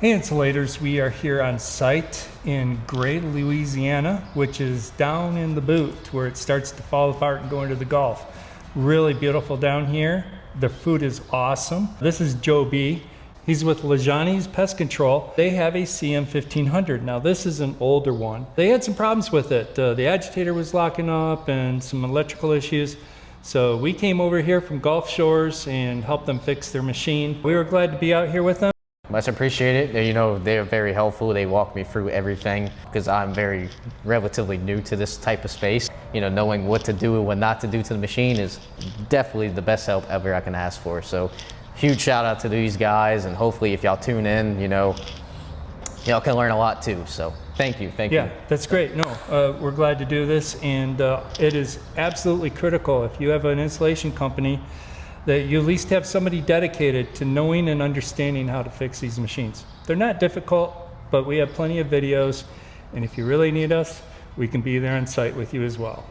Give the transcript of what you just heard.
Hey insulators, we are here on site in Gray, Louisiana, which is down in the boot where it starts to fall apart and go into the Gulf. Really beautiful down here. The food is awesome. This is Joe B. He's with LaJaunie's Pest Control. They have a CM1500. Now this is an older one. They had some problems with it. The agitator was locking up and some electrical issues. So we came over here from Gulf Shores and helped them fix their machine. We were glad to be out here with them. Much appreciated. You know, they're very helpful. They walk me through everything because I'm relatively new to this type of space. You know, knowing what to do and what not to do to the machine is definitely the best help ever I can ask for. So huge shout out to these guys, and hopefully if y'all tune in, y'all can learn a lot too. So thank you. Yeah, that's great. No, we're glad to do this, and it is absolutely critical if you have an installation company that you at least have somebody dedicated to knowing and understanding how to fix these machines. They're not difficult, but we have plenty of videos, and if you really need us, we can be there on site with you as well.